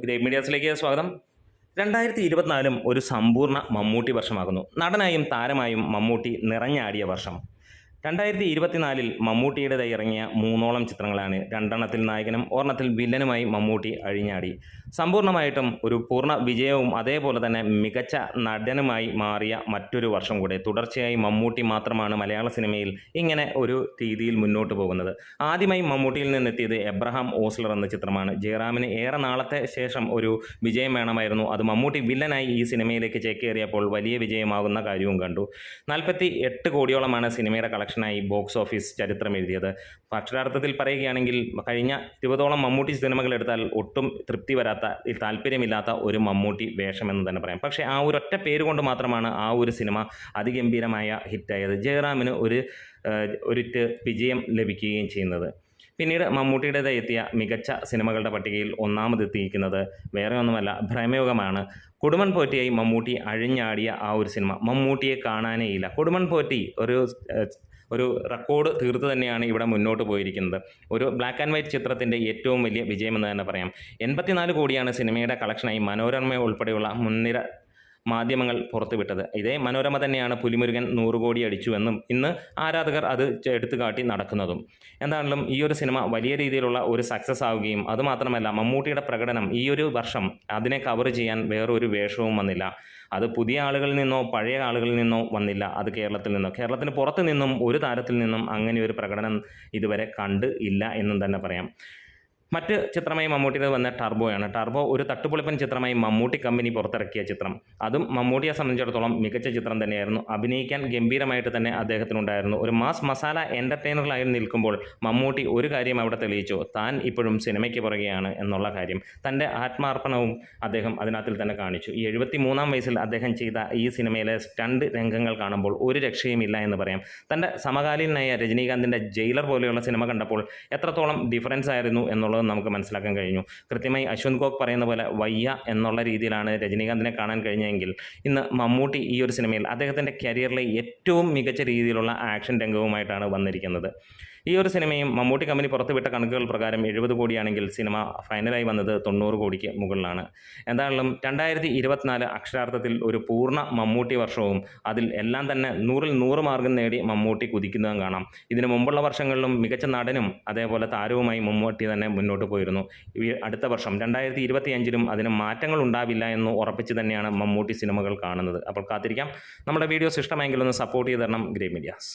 Great മീഡിയാസിലേക്ക് സ്വാഗതം. 2024 ഒരു സമ്പൂർണ്ണ മമ്മൂട്ടി വർഷമാകുന്നു. നടനായും താരമായും മമ്മൂട്ടി നിറഞ്ഞാടിയ വർഷം. 2024 മമ്മൂട്ടിയുടേതായി ഇറങ്ങിയ 3ഓളം ചിത്രങ്ങളാണ്. 2എണ്ണത്തിൽ നായകനും ഒരെണ്ണത്തിൽ വില്ലനുമായി മമ്മൂട്ടി അഴിഞ്ഞാടി. സമ്പൂർണ്ണമായിട്ടും ഒരു പൂർണ്ണ വിജയവും അതേപോലെ തന്നെ മികച്ച നടനുമായി മാറിയ മറ്റൊരു വർഷം കൂടെ. തുടർച്ചയായി മമ്മൂട്ടി മാത്രമാണ് മലയാള സിനിമയിൽ ഇങ്ങനെ ഒരു രീതിയിൽ മുന്നോട്ട് പോകുന്നത്. ആദ്യമായി മമ്മൂട്ടിയിൽ നിന്നെത്തിയത് എബ്രഹാം ഓസ്ലർ എന്ന ചിത്രമാണ്. ജയറാമിന് ഏറെ നാളത്തെ ശേഷം ഒരു വിജയം വേണമായിരുന്നു. അത് മമ്മൂട്ടി വില്ലനായി ഈ സിനിമയിലേക്ക് ചേക്കേറിയപ്പോൾ വലിയ വിജയമാകുന്ന കാര്യവും കണ്ടു. 48 കോടിയോളമാണ് സിനിമയുടെ കളക്ഷനായി ബോക്സ് ഓഫീസ് ചരിത്രം എഴുതിയത്. അക്ഷരാർത്ഥത്തിൽ പറയുകയാണെങ്കിൽ കഴിഞ്ഞ 20ഓളം മമ്മൂട്ടി സിനിമകൾ എടുത്താൽ ഒട്ടും തൃപ്തി വരാത്ത, താല്പര്യമില്ലാത്ത ഒരു മമ്മൂട്ടി വേഷമെന്ന് തന്നെ പറയാം. പക്ഷേ ആ ഒരൊറ്റ പേര് കൊണ്ട് മാത്രമാണ് ആ ഒരു സിനിമ അതിഗംഭീരമായ ഹിറ്റായത്. ജയറാമിന് ഒരു വിജയം ലഭിക്കുകയും ചെയ്യുന്നത്. പിന്നീട് മമ്മൂട്ടിയുടേതായി എത്തിയ മികച്ച സിനിമകളുടെ പട്ടികയിൽ ഒന്നാമതെത്തിയിരിക്കുന്നത് വേറെ ഒന്നുമല്ല, ഭ്രമയുഗമാണ്. കൊടുമൺ പോറ്റിയായി മമ്മൂട്ടി അഴിഞ്ഞാടിയ ആ ഒരു സിനിമ മമ്മൂട്ടിയെ കാണാനേ ഇല്ല. കൊടുമൺ പോറ്റി ഒരു റെക്കോർഡ് തീർത്ത് തന്നെയാണ് ഇവിടെ മുന്നോട്ട് പോയിരിക്കുന്നത്. ഒരു ബ്ലാക്ക് ആൻഡ് വൈറ്റ് ചിത്രത്തിൻ്റെ ഏറ്റവും വലിയ വിജയമെന്ന് തന്നെ പറയാം. 84 കോടിയാണ് സിനിമയുടെ കളക്ഷനായി മനോരമ ഉൾപ്പെടെയുള്ള മുൻനിര മാധ്യമങ്ങൾ പുറത്തുവിട്ടത്. ഇതേ മനോരമ തന്നെയാണ് പുലിമുരുകൻ 100 കോടി അടിച്ചുവെന്നും ഇന്ന് ആരാധകർ അത് എടുത്തു കാട്ടി നടക്കുന്നതും. എന്താണെങ്കിലും ഈ ഒരു സിനിമ വലിയ രീതിയിലുള്ള ഒരു സക്സസ് ആവുകയും അതുമാത്രമല്ല മമ്മൂട്ടിയുടെ പ്രകടനം ഈ ഒരു വർഷം അതിനെ കവർ ചെയ്യാൻ വേറൊരു വേഷവും വന്നില്ല. അത് പുതിയ ആളുകളിൽ നിന്നോ പഴയ ആളുകളിൽ നിന്നോ വന്നില്ല, അത് കേരളത്തിൽ നിന്നോ. കേരളത്തിന് പുറത്തു നിന്നും ഒരു താരത്തിൽ നിന്നും അങ്ങനെ ഒരു പ്രകടനം ഇതുവരെ കണ്ട് ഇല്ല എന്നും തന്നെ പറയാം. മറ്റ് ചിത്രമായി മമ്മൂട്ടിയുടെ വന്ന ടർബോയാണ്. ടർബോ ഒരു തട്ടുപൊളിപ്പൻ ചിത്രമായി മമ്മൂട്ടി കമ്പനി പുറത്തിറക്കിയ ചിത്രം. അതും മമ്മൂട്ടിയെ സംബന്ധിച്ചിടത്തോളം മികച്ച ചിത്രം തന്നെയായിരുന്നു. അഭിനയിക്കാൻ ഗംഭീരമായിട്ട് തന്നെ അദ്ദേഹത്തിനുണ്ടായിരുന്നു. ഒരു മാസ് മസാല എൻ്റർടൈനറിലായി നിൽക്കുമ്പോൾ മമ്മൂട്ടി ഒരു കാര്യം അവിടെ തെളിയിച്ചു, താൻ ഇപ്പോഴും സിനിമയ്ക്ക് പുറകെയാണ് എന്നുള്ള കാര്യം. തൻ്റെ ആത്മാർപ്പണവും അദ്ദേഹം അതിനകത്തിൽ തന്നെ കാണിച്ചു. ഈ 73-ാം വയസ്സിൽ അദ്ദേഹം ചെയ്ത ഈ സിനിമയിലെ സ്റ്റണ്ട് രംഗങ്ങൾ കാണുമ്പോൾ ഒരു രക്ഷയുമില്ല എന്ന് പറയാം. തൻ്റെ സമകാലീനായ രജനീകാന്തിൻ്റെ ജയിലർ പോലെയുള്ള സിനിമ കണ്ടപ്പോൾ എത്രത്തോളം ഡിഫറൻസ് ആയിരുന്നു എന്നുള്ളത് നമുക്ക് മനസ്സിലാക്കാൻ കഴിഞ്ഞു. കൃത്യമായി അശ്വന്ത് ഗോഗ് പറയുന്ന പോലെ വയ്യ എന്നുള്ള രീതിയിലാണ് രജനീകാന്തിനെ കാണാൻ കഴിഞ്ഞെങ്കിൽ ഇന്ന് മമ്മൂട്ടി ഈ ഒരു സിനിമയിൽ അദ്ദേഹത്തിൻ്റെ കരിയറിലെ ഏറ്റവും മികച്ച രീതിയിലുള്ള ആക്ഷൻ രംഗവുമായിട്ടാണ് വന്നിരിക്കുന്നത്. ഈ ഒരു സിനിമയും മമ്മൂട്ടി കമ്പനി പുറത്തുവിട്ട കണക്കുകൾ പ്രകാരം 70 കോടിയാണെങ്കിൽ സിനിമ ഫൈനലായി വന്നത് 90 കോടിക്ക് മുകളിലാണ്. എന്തായാലും 2024 അക്ഷരാർത്ഥത്തിൽ ഒരു പൂർണ്ണ മമ്മൂട്ടി വർഷവും അതിൽ എല്ലാം തന്നെ 100-ൽ 100 മാർക്കും നേടി മമ്മൂട്ടി കുതിക്കുന്നതും കാണാം. ഇതിനു മുമ്പുള്ള വർഷങ്ങളിലും മികച്ച നടനും അതേപോലെ താരവുമായി മമ്മൂട്ടി തന്നെ മുന്നോട്ട് പോയിരുന്നു. ഈ അടുത്ത വർഷം 2025-ലും അതിന് മാറ്റങ്ങൾ ഉണ്ടാവില്ല എന്ന് ഉറപ്പിച്ച് തന്നെയാണ് മമ്മൂട്ടി സിനിമകൾ കാണുന്നത്. അപ്പോൾ കാത്തിരിക്കാം. നമ്മുടെ വീഡിയോസ് ഇഷ്ടമെങ്കിൽ ഒന്ന് സപ്പോർട്ട് ചെയ്ത് തരണം ഗ്രേറ്റ് മീഡിയാസ്.